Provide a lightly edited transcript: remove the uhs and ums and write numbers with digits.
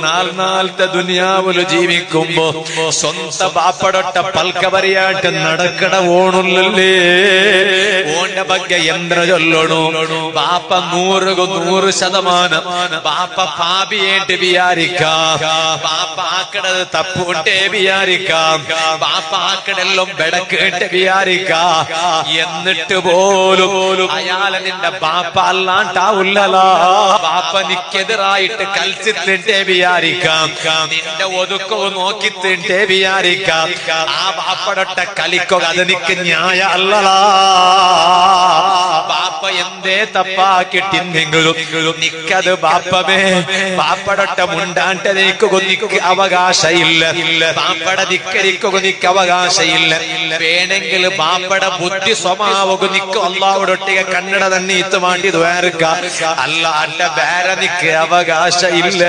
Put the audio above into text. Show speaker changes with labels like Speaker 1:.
Speaker 1: നാളത്തെ ദുനിയാവില് ജീവിക്കുമ്പോ സ്വന്തം ബാപ്പടൊട്ട പൽക്ക പറയാട്ട് നടക്കട ഓണുള്ളല്ലേ ഓന്റെ ಬಗ್ಗೆ യന്ത്ര ചൊല്ലണു ബാപ്പ 100% ബാപ്പ പാപിയേട്ട് വിചാരിക്കാം ബാപ്പ ആക്കടത് തപ്പുകൊണ്ടേ വിചാരിക്കാം ബാപ്പ ആക്കടെല്ലാം ബെടക്കേട്ട് വിചാരിക്കാം എന്നിട്ട് പോലും അയാളെ നിന്റെ ബാപ്പ അല്ലാണ്ടാവില്ലല്ലോ ബാപ്പ നിക്കെതിരായിട്ട് കൽച്ചിട്ടിട്ടേ വിചാരിക്കാം നിന്റെ ഒതുക്കവും നോക്കി തിട്ടേ വിചാരിക്കാം ആ ബാപ്പടൊട്ട കലിക്കുക അത് നിക്ക് ന്യായ അല്ലടാ ബാപ്പ എന്തേ തപ്പാക്കിട്ടിന്നെങ്കിലും നിക്കത് ബാപ്പമേ ബാപ്പടൊട്ട മുണ്ടാണ്ട് നിക്ക് അവകാശ ഇല്ല ബാപ്പട ധിക്കരിക്കുക നിക്ക് അവകാശ ഇല്ല വേണമെങ്കിൽ ബാപ്പട ബുദ്ധി സ്വഭാവക നിക്ക് അള്ളാഹുടൊട്ടിക കന്നഡ തന്നെ ഇത്ത് വേണ്ടി ദ്വാരക്ക അല്ലാണ്ട് വേറെ നിക്ക് അവകാശ ഇല്ല.